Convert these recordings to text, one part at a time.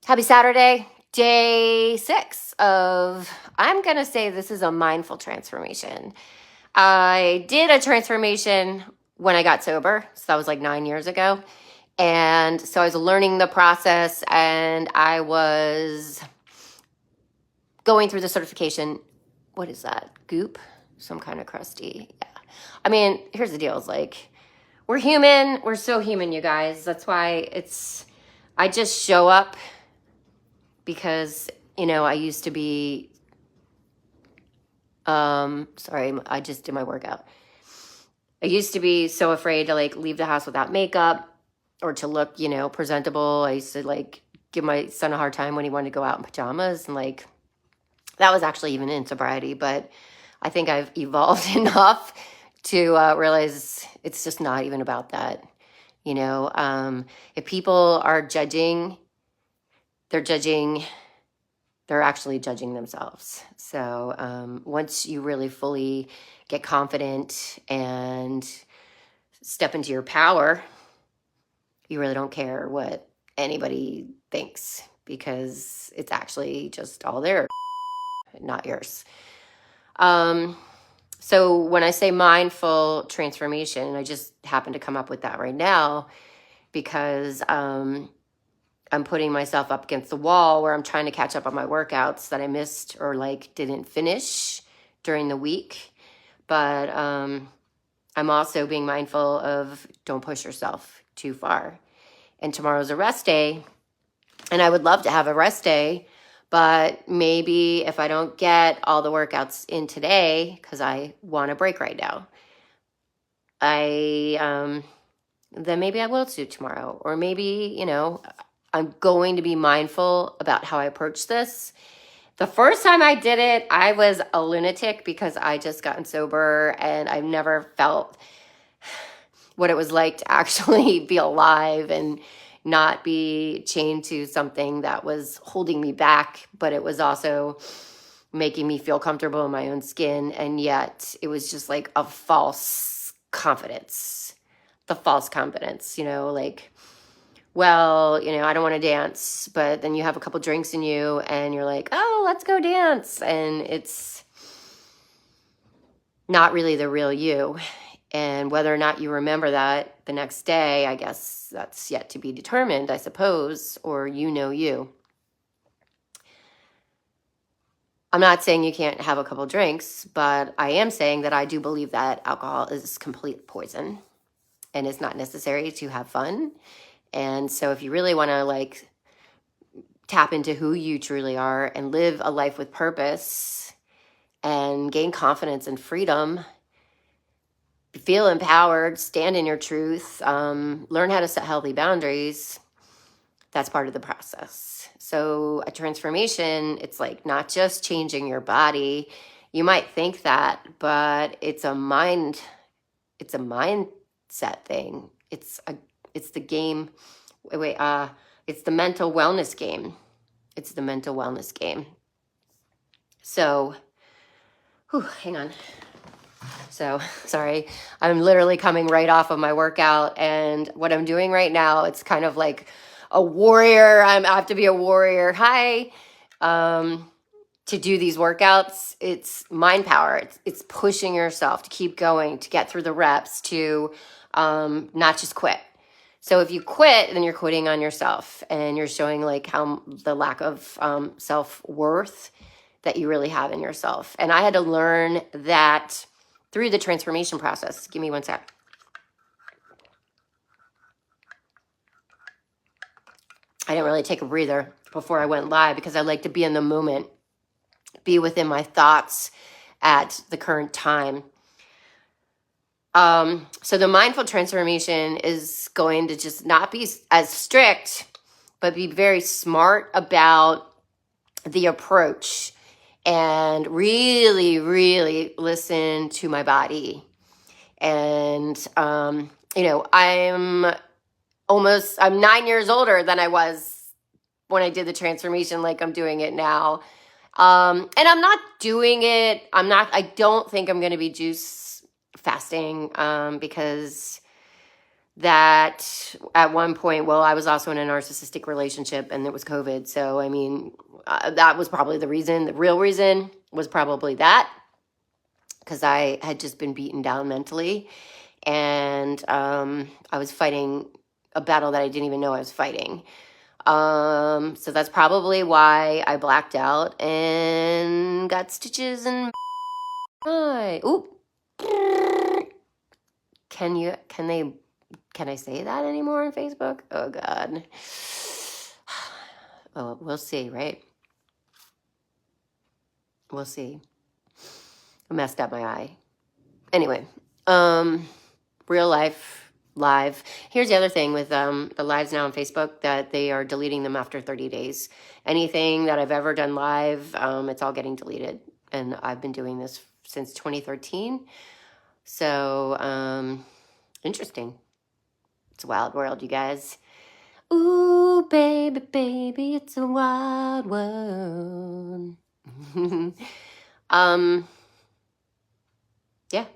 Happy Saturday, day 6 of, I'm going to say this is a mindful transformation. I did a transformation when I got sober. So that was like 9 years ago. And so I was learning the process and I was going through the certification. What is that? Goop? Some kind of crusty. Yeah. I mean, here's the deal. It's like, we're human. We're so human, you guys. That's why I just show up. Because, I used to be, sorry, I just did my workout. I used to be so afraid to leave the house without makeup or to look, presentable. I used to give my son a hard time when he wanted to go out in pajamas. And that was actually even in sobriety. But I think I've evolved enough to realize it's just not even about that. If people are judging, they're actually judging themselves. So once you really fully get confident and step into your power, you really don't care what anybody thinks because it's actually just all their not yours. So when I say mindful transformation, I just happen to come up with that right now because I'm putting myself up against the wall where I'm trying to catch up on my workouts that I missed or didn't finish during the week. But I'm also being mindful of don't push yourself too far. And tomorrow's a rest day. And I would love to have a rest day. But maybe if I don't get all the workouts in today, because I want a break right now, then maybe I will do tomorrow. Or maybe, I'm going to be mindful about how I approach this. The first time I did it, I was a lunatic because I just gotten sober and I've never felt what it was like to actually be alive and not be chained to something that was holding me back, but it was also making me feel comfortable in my own skin. And yet it was just a false confidence. The false confidence, well, I don't want to dance, but then you have a couple drinks in you and you're like, oh, let's go dance. And it's not really the real you. And whether or not you remember that the next day, I guess that's yet to be determined, I suppose, or you. I'm not saying you can't have a couple drinks, but I am saying that I do believe that alcohol is complete poison and it's not necessary to have fun. And so if you really want to tap into who you truly are and live a life with purpose and gain confidence and freedom, feel empowered, stand in your truth, learn how to set healthy boundaries, that's part of the process. So a transformation, it's not just changing your body. You might think that, but it's a mindset thing. It's the game. It's the mental wellness game. It's the mental wellness game. So, hang on. So, sorry. I'm literally coming right off of my workout, and what I'm doing right now, it's kind of like a warrior. I have to be a warrior. Hi. To do these workouts, it's mind power. It's pushing yourself to keep going, to get through the reps, to not just quit. So if you quit, then you're quitting on yourself and you're showing how the lack of self-worth that you really have in yourself. And I had to learn that through the transformation process. Give me one sec. I didn't really take a breather before I went live because I like to be in the moment, be within my thoughts at the current time. So the mindful transformation is going to just not be as strict, but be very smart about the approach and really, really listen to my body. And, I'm 9 years older than I was when I did the transformation, I'm doing it now. And I'm not doing it. I don't think I'm going to be juice fasting, because that at one point, well, I was also in a narcissistic relationship and it was COVID. So, I mean, that was probably the reason. The real reason was probably that, because I had just been beaten down mentally. And I was fighting a battle that I didn't even know I was fighting. So that's probably why I blacked out and got stitches in my... Ooh. Can I say that anymore on Facebook? Oh God. Oh, we'll see, right? We'll see. I messed up my eye. Anyway, real life live. Here's the other thing with the lives now on Facebook, that they are deleting them after 30 days. Anything that I've ever done live, it's all getting deleted. And I've been doing this since 2013. So, interesting. It's a wild world, you guys. Ooh, baby, baby, it's a wild world. Yeah.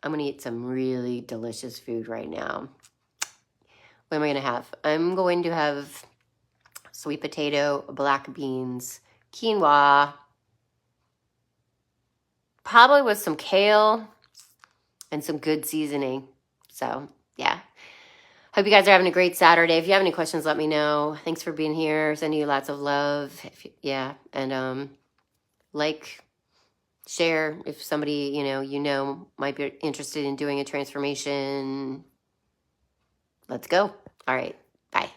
I'm going to eat some really delicious food right now. What am I going to have? I'm going to have sweet potato, black beans, quinoa, probably with some kale and some good seasoning. So, yeah. Hope you guys are having a great Saturday. If you have any questions, let me know. Thanks for being here. Sending you lots of love. And like, share if somebody you know might be interested in doing a transformation. Let's go. All right. Bye.